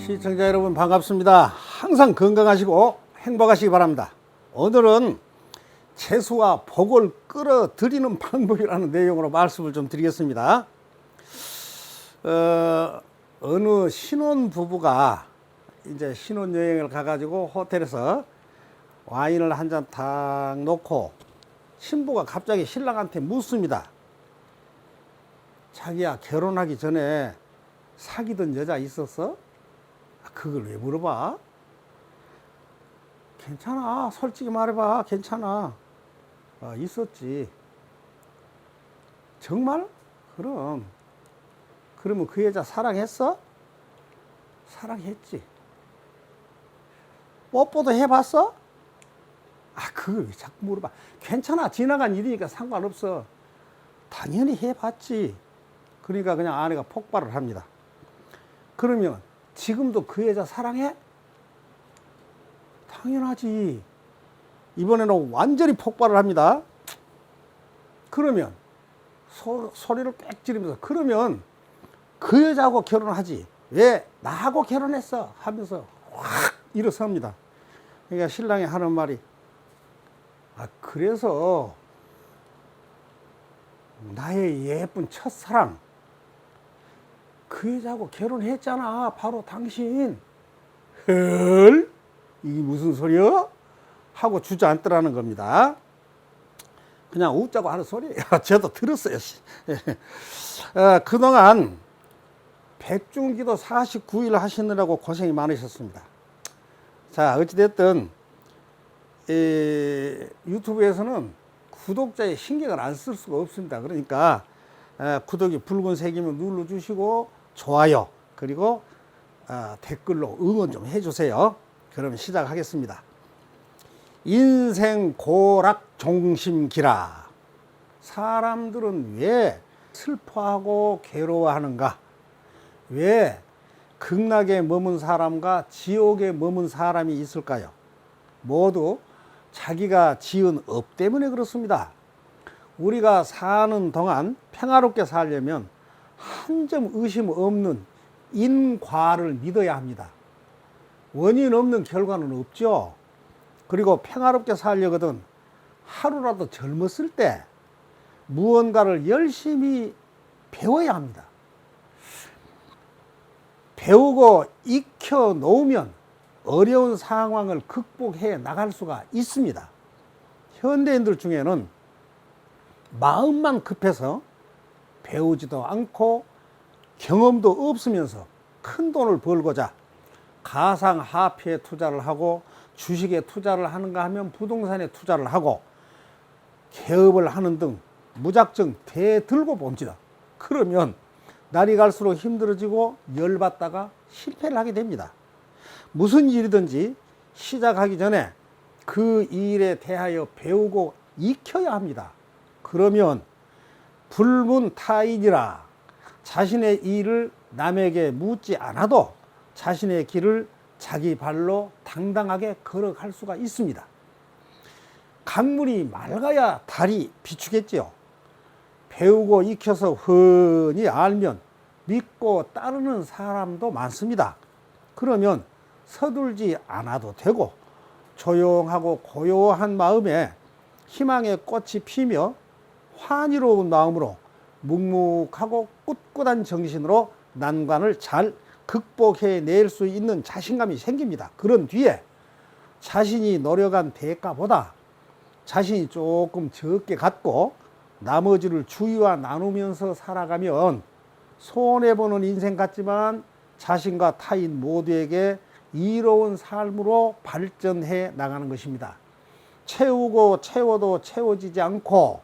시청자 여러분 반갑습니다. 항상 건강하시고 행복하시기 바랍니다. 오늘은 재수와 복을 끌어들이는 방법이라는 내용으로 말씀을 좀 드리겠습니다. 어느 신혼 부부가 이제 신혼여행을 가가지고 호텔에서 와인을 한 잔 탁 놓고 신부가 갑자기 신랑한테 묻습니다. 자기야, 결혼하기 전에 사귀던 여자 있었어? 그걸 왜 물어봐? 괜찮아, 솔직히 말해봐. 괜찮아. 있었지. 정말? 그러면 그 여자 사랑했어? 사랑했지. 뽀뽀도 해봤어? 그걸 왜 자꾸 물어봐? 괜찮아, 지나간 일이니까 상관없어. 당연히 해봤지. 그러니까 그냥 아내가 폭발을 합니다. 그러면 지금도 그 여자 사랑해? 당연하지. 이번에는 완전히 폭발을 합니다. 그러면 소리를 꽥 지르면서, 그러면 그 여자하고 결혼하지 왜 나하고 결혼했어? 하면서 확 일어섭니다. 그러니까 신랑이 하는 말이, 그래서 나의 예쁜 첫사랑 그 여자하고 결혼했잖아. 바로 당신. 헐? 이게 무슨 소리야? 하고 주저앉더라는 겁니다. 그냥 웃자고 하는 소리예요. 저도 들었어요. 그동안 백중기도 49일 하시느라고 고생이 많으셨습니다. 자, 어찌됐든 유튜브에서는 구독자의 신경을 안 쓸 수가 없습니다. 그러니까 구독이 붉은색이면 눌러주시고 좋아요, 그리고 댓글로 응원 좀 해주세요. 그럼 시작하겠습니다. 인생 고락 종심기라. 사람들은 왜 슬퍼하고 괴로워하는가? 왜 극락에 머문 사람과 지옥에 머문 사람이 있을까요? 모두 자기가 지은 업 때문에 그렇습니다. 우리가 사는 동안 평화롭게 살려면 한 점 의심 없는 인과를 믿어야 합니다. 원인 없는 결과는 없죠. 그리고 평화롭게 살려거든 하루라도 젊었을 때 무언가를 열심히 배워야 합니다. 배우고 익혀 놓으면 어려운 상황을 극복해 나갈 수가 있습니다. 현대인들 중에는 마음만 급해서 배우지도 않고 경험도 없으면서 큰 돈을 벌고자 가상화폐에 투자를 하고 주식에 투자를 하는가 하면 부동산에 투자를 하고 개업을 하는 등 무작정 대들고 봅니다. 그러면 날이 갈수록 힘들어지고 열받다가 실패를 하게 됩니다. 무슨 일이든지 시작하기 전에 그 일에 대하여 배우고 익혀야 합니다. 그러면 불문타인이라 자신의 일을 남에게 묻지 않아도 자신의 길을 자기 발로 당당하게 걸어갈 수가 있습니다. 강물이 맑아야 달이 비추겠지요. 배우고 익혀서 훤히 알면 믿고 따르는 사람도 많습니다. 그러면 서둘지 않아도 되고 조용하고 고요한 마음에 희망의 꽃이 피며 환희로운 마음으로 묵묵하고 꿋꿋한 정신으로 난관을 잘 극복해낼 수 있는 자신감이 생깁니다. 그런 뒤에 자신이 노력한 대가보다 자신이 조금 적게 갖고 나머지를 주위와 나누면서 살아가면 손해보는 인생 같지만 자신과 타인 모두에게 이로운 삶으로 발전해 나가는 것입니다. 채우고 채워도 채워지지 않고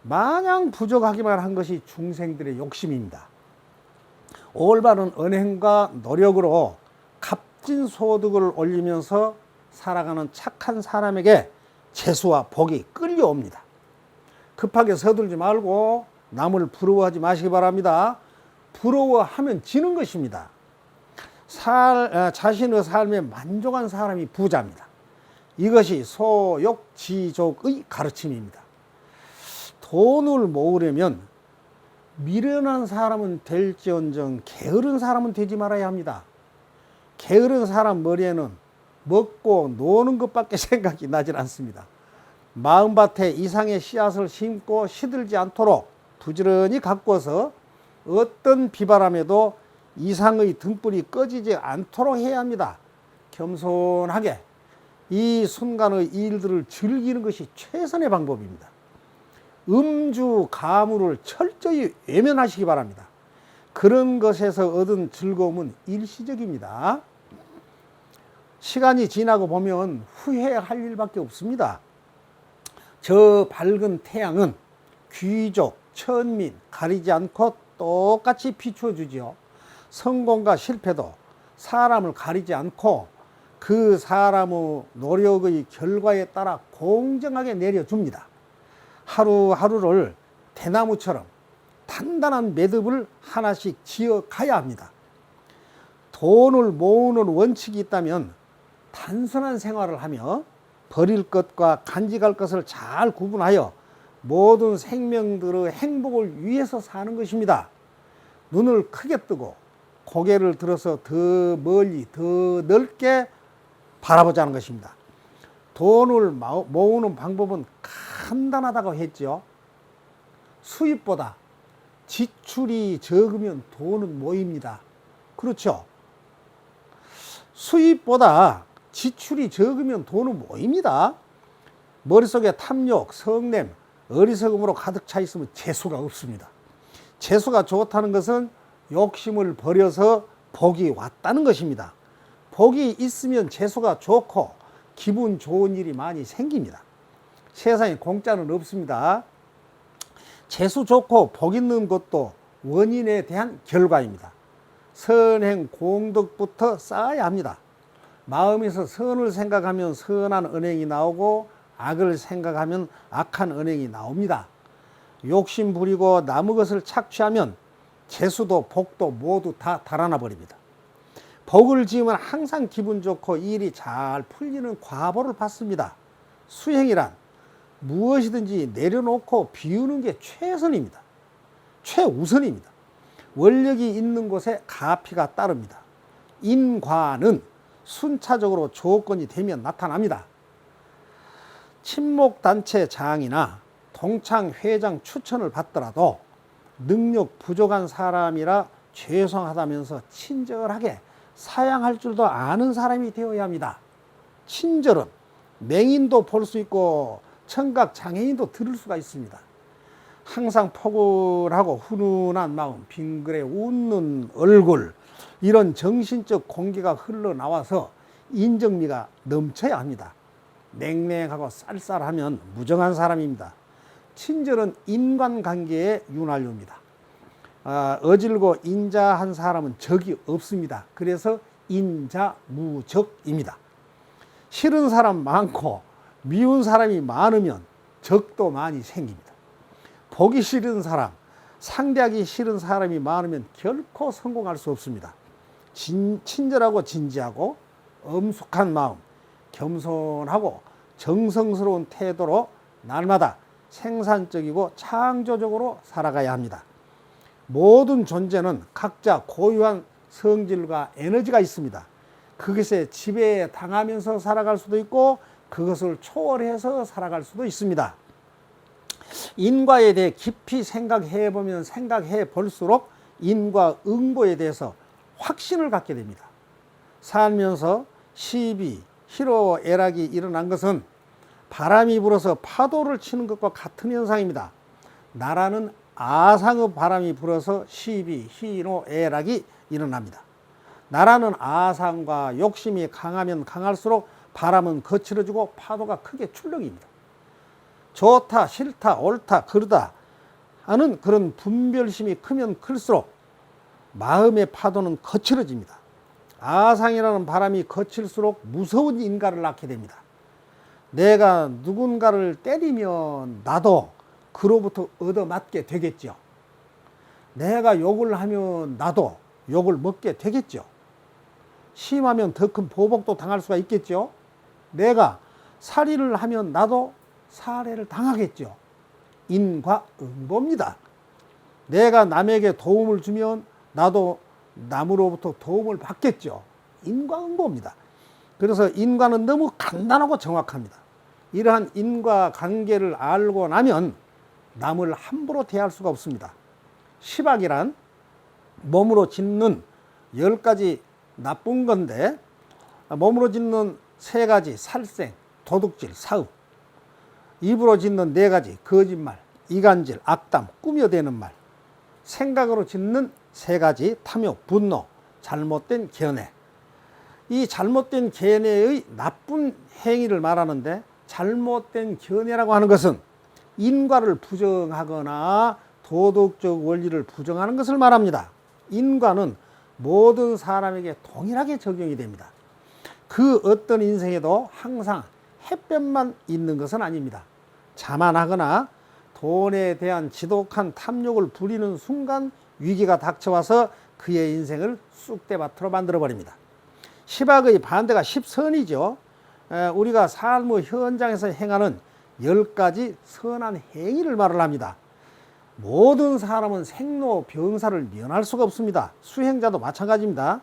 마냥 부족하기만 한 것이 중생들의 욕심입니다. 올바른 언행과 노력으로 값진 소득을 올리면서 살아가는 착한 사람에게 재수와 복이 끌려옵니다. 급하게 서둘지 말고 남을 부러워하지 마시기 바랍니다. 부러워하면 지는 것입니다. 자신의 삶에 만족한 사람이 부자입니다. 이것이 소욕지족의 가르침입니다. 돈을 모으려면 미련한 사람은 될지언정 게으른 사람은 되지 말아야 합니다. 게으른 사람 머리에는 먹고 노는 것밖에 생각이 나질 않습니다. 마음밭에 이상의 씨앗을 심고 시들지 않도록 부지런히 가꾸어서 어떤 비바람에도 이상의 등불이 꺼지지 않도록 해야 합니다. 겸손하게 이 순간의 일들을 즐기는 것이 최선의 방법입니다. 음주, 가무를 철저히 외면하시기 바랍니다. 그런 것에서 얻은 즐거움은 일시적입니다. 시간이 지나고 보면 후회할 일밖에 없습니다. 저 밝은 태양은 귀족, 천민 가리지 않고 똑같이 비추어주지요. 성공과 실패도 사람을 가리지 않고 그 사람의 노력의 결과에 따라 공정하게 내려줍니다. 하루하루를 대나무처럼 단단한 매듭을 하나씩 지어 가야 합니다. 돈을 모으는 원칙이 있다면 단순한 생활을 하며 버릴 것과 간직할 것을 잘 구분하여 모든 생명들의 행복을 위해서 사는 것입니다. 눈을 크게 뜨고 고개를 들어서 더 멀리 더 넓게 바라보자는 것입니다. 돈을 모으는 방법은 간단하다고 했죠. 수입보다 지출이 적으면 돈은 모입니다. 그렇죠? 수입보다 지출이 적으면 돈은 모입니다. 머릿속에 탐욕, 성냄, 어리석음으로 가득 차 있으면 재수가 없습니다. 재수가 좋다는 것은 욕심을 버려서 복이 왔다는 것입니다. 복이 있으면 재수가 좋고 기분 좋은 일이 많이 생깁니다. 세상에 공짜는 없습니다. 재수 좋고 복 있는 것도 원인에 대한 결과입니다. 선행 공덕부터 쌓아야 합니다. 마음에서 선을 생각하면 선한 은행이 나오고 악을 생각하면 악한 은행이 나옵니다. 욕심 부리고 남의 것을 착취하면 재수도 복도 모두 다 달아나 버립니다. 복을 지으면 항상 기분 좋고 일이 잘 풀리는 과보를 받습니다. 수행이란 무엇이든지 내려놓고 비우는 게 최선입니다. 최우선입니다. 원력이 있는 곳에 가피가 따릅니다. 인과는 순차적으로 조건이 되면 나타납니다. 친목단체장이나 동창회장 추천을 받더라도 능력 부족한 사람이라 죄송하다면서 친절하게 사양할 줄도 아는 사람이 되어야 합니다. 친절은 맹인도 볼 수 있고 청각 장애인도 들을 수가 있습니다. 항상 포근하고 훈훈한 마음, 빙그레 웃는 얼굴, 이런 정신적 공기가 흘러나와서 인정미가 넘쳐야 합니다. 냉랭하고 쌀쌀하면 무정한 사람입니다. 친절은 인간관계의 윤활유입니다. 어질고 인자한 사람은 적이 없습니다. 그래서 인자무적입니다. 싫은 사람 많고 미운 사람이 많으면 적도 많이 생깁니다. 보기 싫은 사람, 상대하기 싫은 사람이 많으면 결코 성공할 수 없습니다. 친절하고 진지하고 엄숙한 마음, 겸손하고 정성스러운 태도로 날마다 생산적이고 창조적으로 살아가야 합니다. 모든 존재는 각자 고유한 성질과 에너지가 있습니다. 그것에 지배당하면서 살아갈 수도 있고 그것을 초월해서 살아갈 수도 있습니다. 인과에 대해 깊이 생각해 보면 생각해 볼수록 인과응보에 대해서 확신을 갖게 됩니다. 살면서 시비, 희로애락이 일어난 것은 바람이 불어서 파도를 치는 것과 같은 현상입니다. 나라는 아상의 바람이 불어서 시비, 희로애락이 일어납니다. 나라는 아상과 욕심이 강하면 강할수록 바람은 거칠어지고 파도가 크게 출렁입니다. 좋다, 싫다, 옳다, 그르다 하는 그런 분별심이 크면 클수록 마음의 파도는 거칠어집니다. 아상이라는 바람이 거칠수록 무서운 인간을 낳게 됩니다. 내가 누군가를 때리면 나도 그로부터 얻어맞게 되겠죠. 내가 욕을 하면 나도 욕을 먹게 되겠죠. 심하면 더 큰 보복도 당할 수가 있겠죠. 내가 살인을 하면 나도 살해를 당하겠죠. 인과응보입니다. 내가 남에게 도움을 주면 나도 남으로부터 도움을 받겠죠. 인과응보입니다. 그래서 인과는 너무 간단하고 정확합니다. 이러한 인과관계를 알고 나면 남을 함부로 대할 수가 없습니다. 시박이란 몸으로 짓는 10가지 나쁜 건데, 몸으로 짓는 3가지 살생, 도둑질, 사읍, 입으로 짓는 4가지 거짓말, 이간질, 악담, 꾸며대는 말, 생각으로 짓는 3가지 탐욕, 분노, 잘못된 견해. 이 잘못된 견해의 나쁜 행위를 말하는데, 잘못된 견해라고 하는 것은 인과를 부정하거나 도덕적 원리를 부정하는 것을 말합니다. 인과는 모든 사람에게 동일하게 적용이 됩니다. 그 어떤 인생에도 항상 햇볕만 있는 것은 아닙니다. 자만하거나 돈에 대한 지독한 탐욕을 부리는 순간 위기가 닥쳐와서 그의 인생을 쑥대밭으로 만들어버립니다. 시박의 반대가 십선이죠. 우리가 삶의 현장에서 행하는 10가지 선한 행위를 말을 합니다. 모든 사람은 생로병사를 면할 수가 없습니다. 수행자도 마찬가지입니다.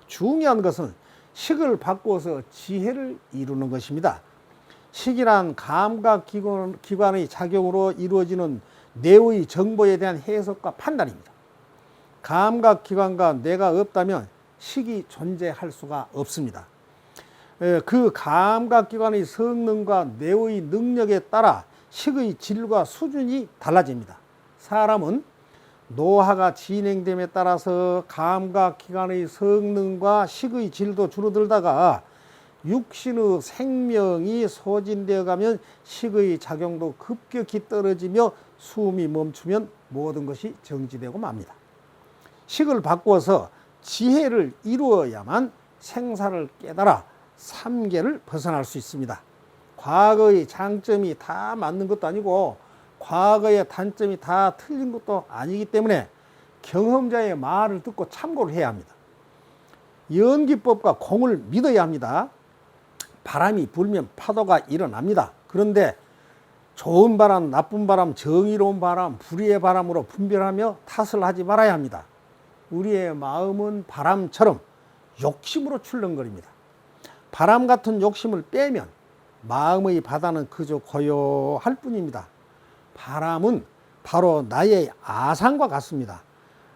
중요한 것은 식을 바꾸어서 지혜를 이루는 것입니다. 식이란 감각기관의 작용으로 이루어지는 뇌의 정보에 대한 해석과 판단입니다. 감각기관과 뇌가 없다면 식이 존재할 수가 없습니다. 그 감각기관의 성능과 뇌의 능력에 따라 식의 질과 수준이 달라집니다. 사람은 노화가 진행됨에 따라서 감각기관의 성능과 식의 질도 줄어들다가 육신의 생명이 소진되어 가면 식의 작용도 급격히 떨어지며 숨이 멈추면 모든 것이 정지되고 맙니다. 식을 바꾸어서 지혜를 이루어야만 생사를 깨달아 삼계를 벗어날 수 있습니다. 과거의 장점이 다 맞는 것도 아니고 과거의 단점이 다 틀린 것도 아니기 때문에 경험자의 말을 듣고 참고를 해야 합니다. 연기법과 공을 믿어야 합니다. 바람이 불면 파도가 일어납니다. 그런데 좋은 바람, 나쁜 바람, 정의로운 바람, 불의의 바람으로 분별하며 탓을 하지 말아야 합니다. 우리의 마음은 바람처럼 욕심으로 출렁거립니다. 바람 같은 욕심을 빼면 마음의 바다는 그저 고요할 뿐입니다. 바람은 바로 나의 아상과 같습니다.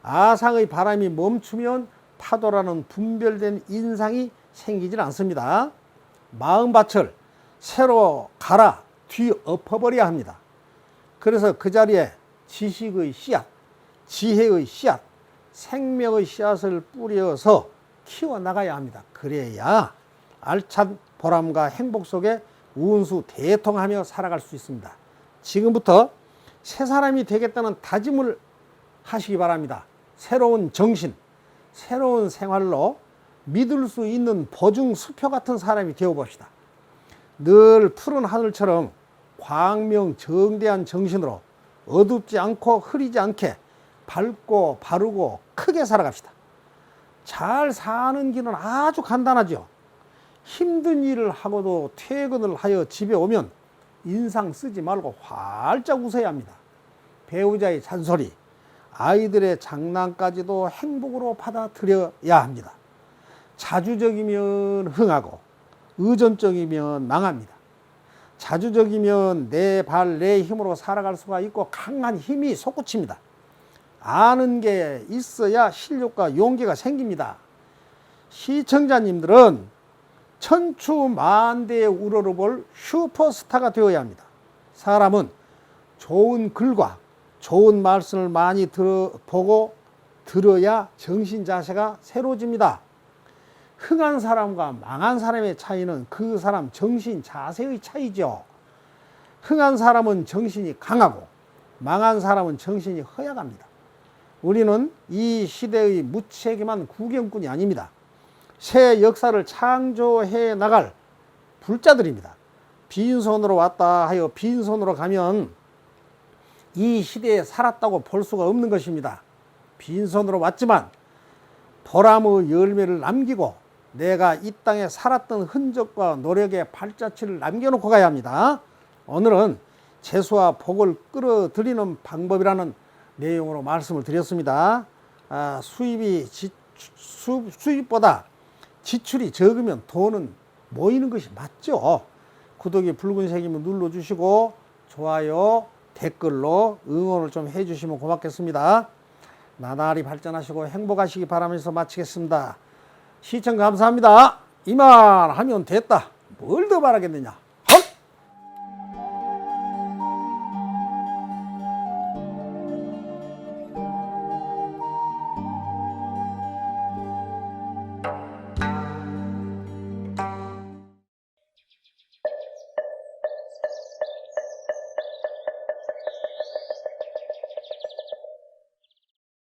아상의 바람이 멈추면 파도라는 분별된 인상이 생기질 않습니다. 마음밭을 새로 갈아 뒤엎어버려야 합니다. 그래서 그 자리에 지식의 씨앗, 지혜의 씨앗, 생명의 씨앗을 뿌려서 키워나가야 합니다. 그래야 알찬 보람과 행복 속에 운수 대통하며 살아갈 수 있습니다. 지금부터 새 사람이 되겠다는 다짐을 하시기 바랍니다. 새로운 정신, 새로운 생활로 믿을 수 있는 보증 수표 같은 사람이 되어봅시다. 늘 푸른 하늘처럼 광명정대한 정신으로 어둡지 않고 흐리지 않게 밝고 바르고 크게 살아갑시다. 잘 사는 길은 아주 간단하죠. 힘든 일을 하고도 퇴근을 하여 집에 오면 인상 쓰지 말고 활짝 웃어야 합니다. 배우자의 잔소리, 아이들의 장난까지도 행복으로 받아들여야 합니다. 자주적이면 흥하고 의존적이면 망합니다. 자주적이면 내 발, 내 힘으로 살아갈 수가 있고 강한 힘이 솟구칩니다. 아는 게 있어야 실력과 용기가 생깁니다. 시청자님들은 천추만대에 우러러볼 슈퍼스타가 되어야 합니다. 사람은 좋은 글과 좋은 말씀을 많이 보고 들어야 정신 자세가 새로워집니다. 흥한 사람과 망한 사람의 차이는 그 사람 정신 자세의 차이죠. 흥한 사람은 정신이 강하고 망한 사람은 정신이 허약합니다. 우리는 이 시대의 무책임한 구경꾼이 아닙니다. 새 역사를 창조해 나갈 불자들입니다. 빈손으로 왔다 하여 빈손으로 가면 이 시대에 살았다고 볼 수가 없는 것입니다. 빈손으로 왔지만 보람의 열매를 남기고 내가 이 땅에 살았던 흔적과 노력의 발자취를 남겨놓고 가야 합니다. 오늘은 재수와 복을 끌어들이는 방법이라는 내용으로 말씀을 드렸습니다. 수입보다 지출이 적으면 돈은 모이는 것이 맞죠. 구독이 붉은색이면 눌러주시고 좋아요, 댓글로 응원을 좀 해주시면 고맙겠습니다. 나날이 발전하시고 행복하시기 바라면서 마치겠습니다. 시청 감사합니다. 이만 하면 됐다. 뭘 더 바라겠느냐.